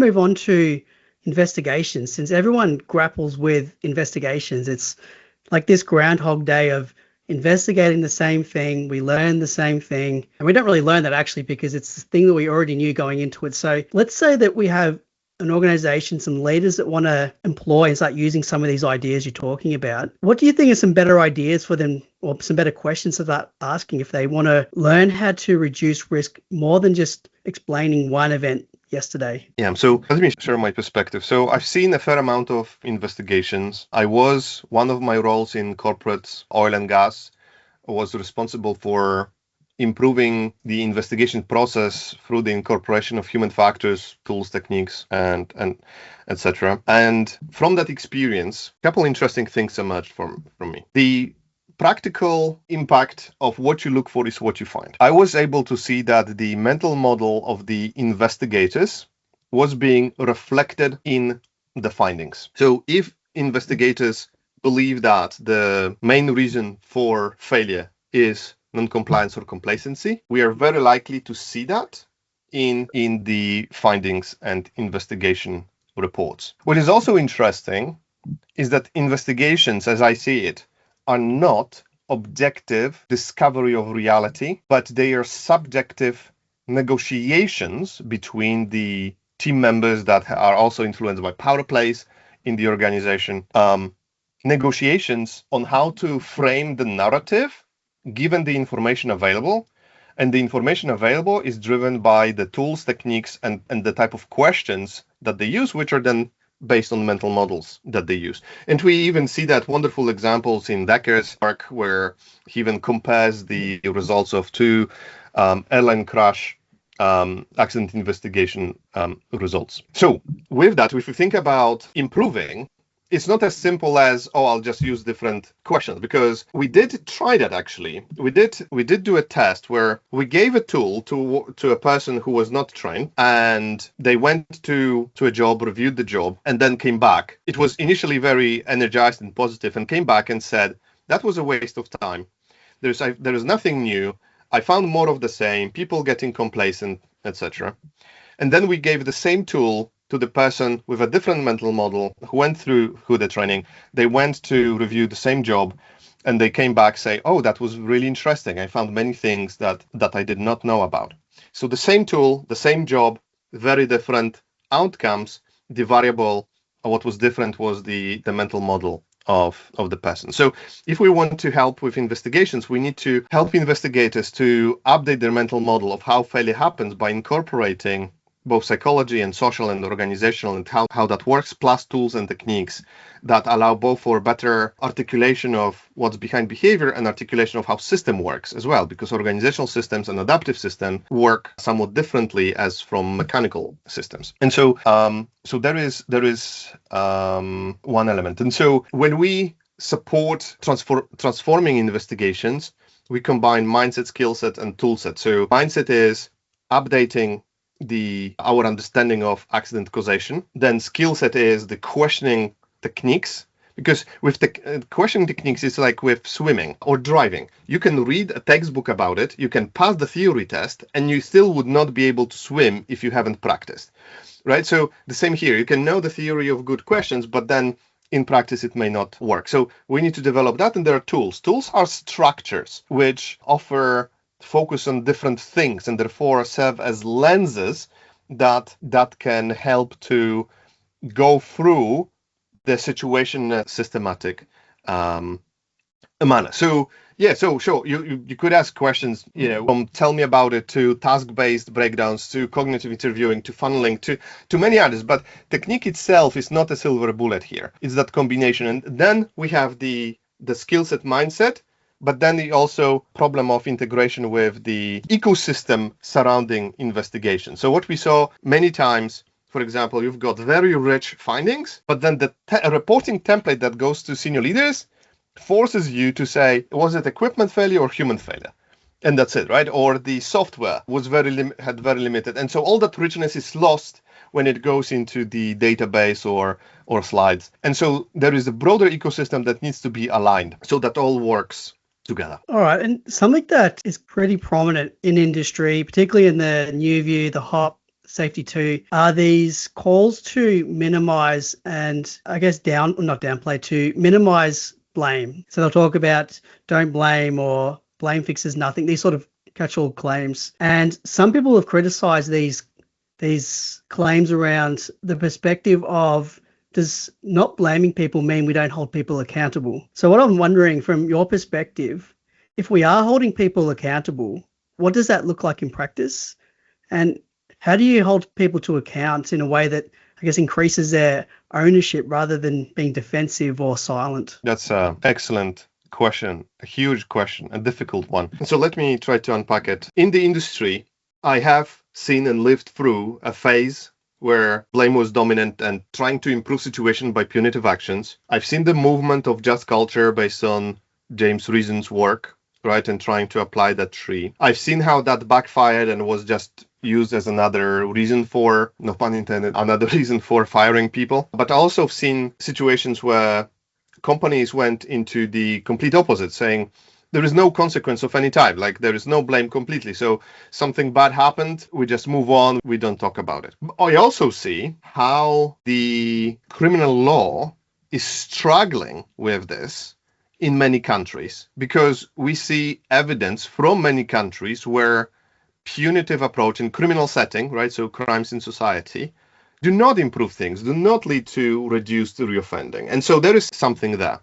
move on to investigations. Since everyone grapples with investigations, it's like this Groundhog Day of investigating the same thing. We learn the same thing, and we don't really learn that actually because it's the thing that we already knew going into it. So let's say that we have an organization, some leaders that want to employ and start using some of these ideas you're talking about. What do you think are some better ideas for them, or some better questions to start asking if they want to learn how to reduce risk more than just explaining one event yesterday? Yeah, so let me share my perspective. So I've seen a fair amount of investigations. One of my roles in corporate oil and gas was responsible for improving the investigation process through the incorporation of human factors, tools, techniques, and etc. And from that experience, a couple interesting things emerged from me. The practical impact of what you look for is what you find. I was able to see that the mental model of the investigators was being reflected in the findings. So if investigators believe that the main reason for failure is non-compliance or complacency, we are very likely to see that in the findings and investigation reports. What is also interesting is that investigations, as I see it, are not objective discovery of reality, but they are subjective negotiations between the team members that are also influenced by power plays in the organization, negotiations on how to frame the narrative given the information available. And the information available is driven by the tools, techniques, and the type of questions that they use, which are then based on mental models that they use. And we even see that wonderful examples in Decker's work, where he even compares the results of two airline crash accident investigation results. So with that, if we think about improving, it's not as simple as, I'll just use different questions, because we did try that actually. We did do a test where we gave a tool to a person who was not trained, and they went to a job, reviewed the job, and then came back. It was initially very energized and positive, and came back and said, that was a waste of time. There is nothing new. I found more of the same, people getting complacent, etc. And then we gave the same tool to the person with a different mental model who went through the training. They went to review the same job, and they came back say, that was really interesting. I found many things that I did not know about. So the same tool, the same job, very different outcomes. The variable, what was different was the mental model of the person. So if we want to help with investigations, we need to help investigators to update their mental model of how failure happens by incorporating both psychology and social and organizational and how that works, plus tools and techniques that allow both for better articulation of what's behind behavior and articulation of how system works as well, because organizational systems and adaptive systems work somewhat differently as from mechanical systems. And so there is one element. And so when we support transforming investigations, we combine mindset, skill set, and tool set. So mindset is updating our understanding of accident causation. Then skill set is the questioning techniques, because with the questioning techniques, it's like with swimming or driving. You can read a textbook about it, you can pass the theory test, and you still would not be able to swim if you haven't practiced, right? So the same here, you can know the theory of good questions, but then in practice it may not work. So we need to develop that, and there are tools. Tools are structures which offer focus on different things and therefore serve as lenses that can help to go through the situation in a systematic manner. So yeah, so sure, you could ask questions, from tell me about it to task-based breakdowns to cognitive interviewing to funneling to many others. But technique itself is not a silver bullet here. It's that combination. And then we have the skill set mindset, but then the also problem of integration with the ecosystem surrounding investigation. So what we saw many times, for example, you've got very rich findings, but then the reporting template that goes to senior leaders forces you to say, was it equipment failure or human failure? And that's it, right? Or the software was had very limited. And so all that richness is lost when it goes into the database or slides. And so there is a broader ecosystem that needs to be aligned so that all works together. All right. And something that is pretty prominent in industry, particularly in the new view, the HOP safety too, are these calls to minimize and I guess not downplay, to minimize blame. So they'll talk about don't blame or blame fixes nothing, these sort of catch-all claims. And some people have criticized these claims around the perspective of, does not blaming people mean we don't hold people accountable? So what I'm wondering from your perspective, if we are holding people accountable, what does that look like in practice? And how do you hold people to account in a way that, I guess, increases their ownership rather than being defensive or silent? That's an excellent question, a huge question, a difficult one. So let me try to unpack it. In the industry, I have seen and lived through a phase where blame was dominant and trying to improve situation by punitive actions. I've seen the movement of just culture based on James Reason's work, right, and trying to apply that tree. I've seen how that backfired and was just used as another reason for, no pun intended, another reason for firing people. But I also have seen situations where companies went into the complete opposite, saying there is no consequence of any type, like there is no blame completely. So something bad happened, we just move on, we don't talk about it. I also see how the criminal law is struggling with this in many countries, because we see evidence from many countries where punitive approach in criminal setting, right, so crimes in society, do not improve things, do not lead to reduced reoffending. And so there is something there.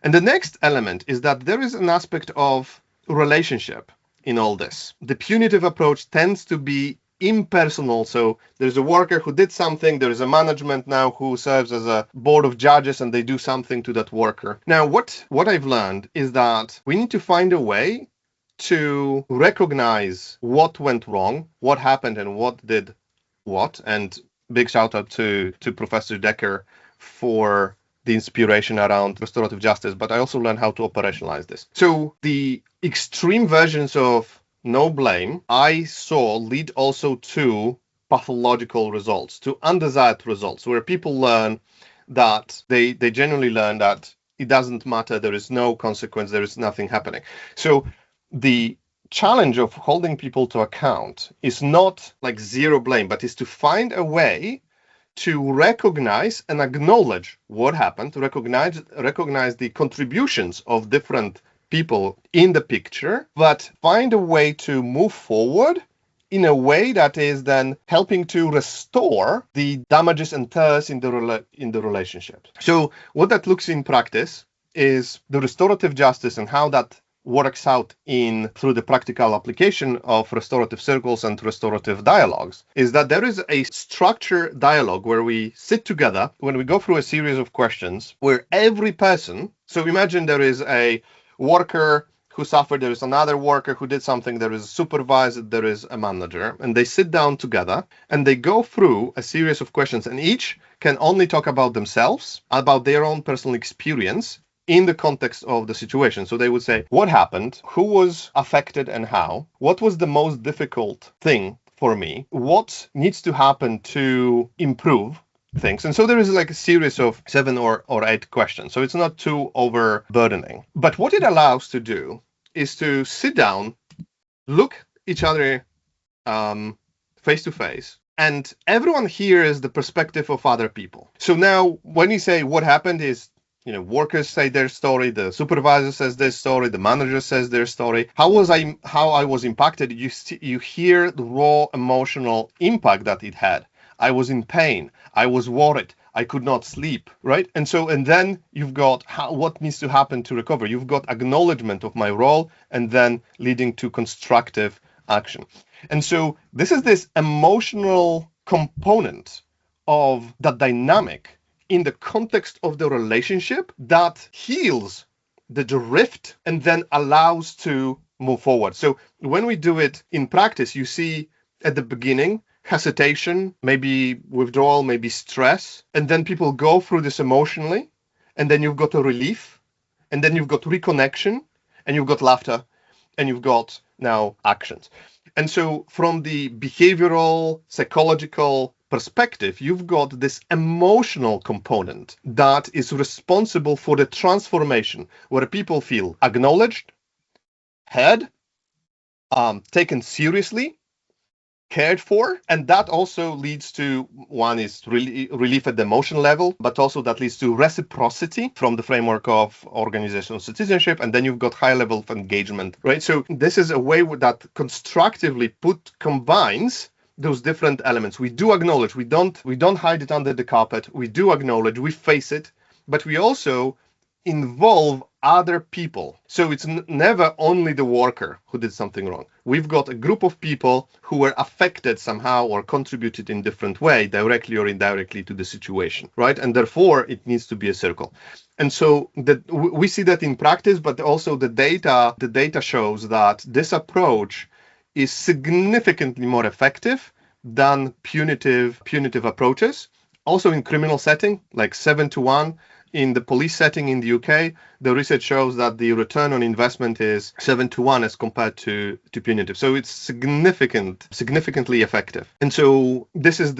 And the next element is that there is an aspect of relationship in all this. The punitive approach tends to be impersonal. So there's a worker who did something, there is a management now who serves as a board of judges, and they do something to that worker. Now, what I've learned is that we need to find a way to recognize what went wrong, what happened, and what did what. And big shout out to Professor Decker for the inspiration around restorative justice, but I also learned how to operationalize this. So the extreme versions of no blame I saw lead also to pathological results, to undesired results, where people learn that they genuinely learn that it doesn't matter, there is no consequence, there is nothing happening. So the challenge of holding people to account is not like zero blame, but is to find a way to recognize and acknowledge what happened, to recognize the contributions of different people in the picture, but find a way to move forward in a way that is then helping to restore the damages and tears in the relationship. So what that looks in practice is the restorative justice and how that works out through the practical application of restorative circles and restorative dialogues is that there is a structured dialogue where we sit together when we go through a series of questions where every person, so imagine there is a worker who suffered, there is another worker who did something, there is a supervisor, there is a manager, and they sit down together and they go through a series of questions, and each can only talk about themselves, about their own personal experience in the context of the situation. So they would say, what happened? Who was affected and how? What was the most difficult thing for me? What needs to happen to improve things? And so there is like a series of 7 or 8 questions. So it's not too overburdening. But what it allows to do is to sit down, look each other face to face, and everyone hears the perspective of other people. So now when you say what happened is, workers say their story, the supervisor says their story, the manager says their story. How I was impacted? You hear the raw emotional impact that it had. I was in pain. I was worried. I could not sleep, right? And then you've got what needs to happen to recover. You've got acknowledgement of my role and then leading to constructive action. And so this is this emotional component of that dynamic in the context of the relationship that heals the rift and then allows to move forward. So when we do it in practice, you see at the beginning hesitation, maybe withdrawal, maybe stress, and then people go through this emotionally, and then you've got a relief, and then you've got reconnection, and you've got laughter, and you've got now actions. And so from the behavioral, psychological perspective, you've got this emotional component that is responsible for the transformation, where people feel acknowledged, heard, taken seriously, cared for. And that also leads to, one is relief at the emotion level, but also that leads to reciprocity from the framework of organizational citizenship. And then you've got high level of engagement, right? So this is a way that constructively combines those different elements. We do acknowledge, we don't hide it under the carpet. We do acknowledge, we face it, but we also involve other people. So it's never only the worker who did something wrong. We've got a group of people who were affected somehow or contributed in different way, directly or indirectly, to the situation, right? And therefore it needs to be a circle. And so we see that in practice, but also the data shows that this approach is significantly more effective than punitive approaches. Also in criminal setting, like 7-1. In the police setting in the UK, the research shows that the return on investment is 7-1 as compared to punitive. So it's significantly effective. And so this is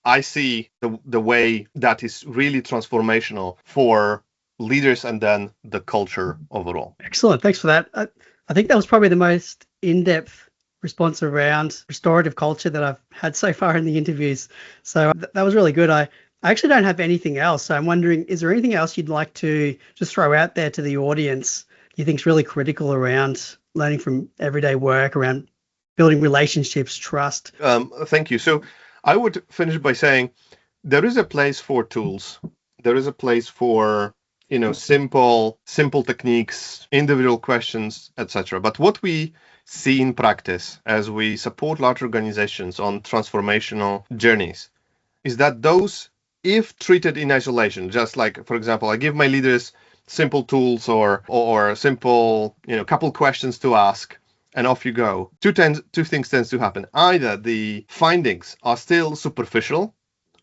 I see the way that is really transformational for leaders and then the culture overall. Excellent. Thanks for that. I think that was probably the most in-depth response around restorative culture that I've had so far in the interviews. So that was really good. I actually don't have anything else. So I'm wondering, is there anything else you'd like to just throw out there to the audience you think is really critical around learning from everyday work, around building relationships, trust? Thank you. So I would finish by saying there is a place for tools. There is a place for, simple techniques, individual questions, etc. But what we see in practice as we support large organizations on transformational journeys is that those, if treated in isolation, just like, for example, I give my leaders simple tools or simple, couple questions to ask, and off you go. Two things tends to happen. Either the findings are still superficial,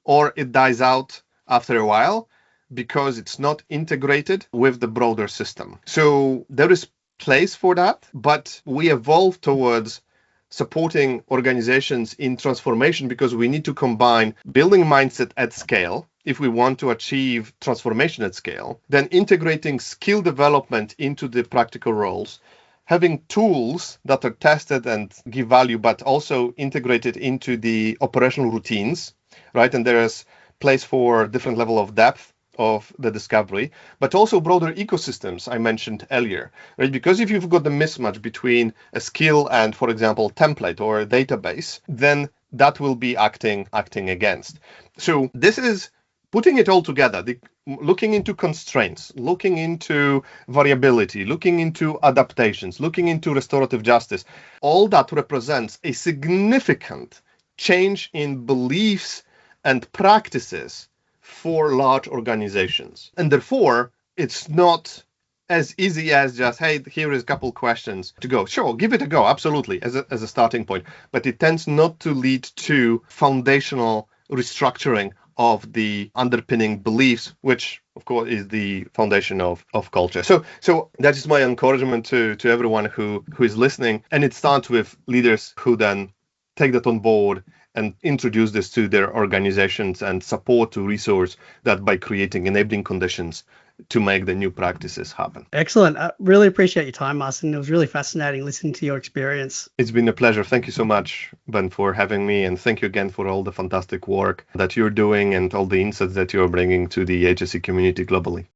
or it dies out after a while because it's not integrated with the broader system. So there is place for that, but we evolve towards supporting organizations in transformation because we need to combine building mindset at scale if we want to achieve transformation at scale, then integrating skill development into the practical roles, having tools that are tested and give value, but also integrated into the operational routines, right? And there is place for different level of depth of the discovery, but also broader ecosystems I mentioned earlier, right? Because if you've got the mismatch between a skill and, for example, template or a database, then that will be acting against. So this is putting it all together, looking into constraints, looking into variability, looking into adaptations, looking into restorative justice. All that represents a significant change in beliefs and practices for large organizations. And therefore, it's not as easy as just, hey, here is a couple questions to go. Sure, give it a go, absolutely, as a starting point. But it tends not to lead to foundational restructuring of the underpinning beliefs, which, of course, is the foundation of culture. So that is my encouragement to everyone who is listening. And it starts with leaders who then take that on board and introduce this to their organizations and support to resource that by creating enabling conditions to make the new practices happen. Excellent. I really appreciate your time, Marcin. It was really fascinating listening to your experience. It's been a pleasure. Thank you so much, Ben, for having me. And thank you again for all the fantastic work that you're doing and all the insights that you're bringing to the HSE community globally.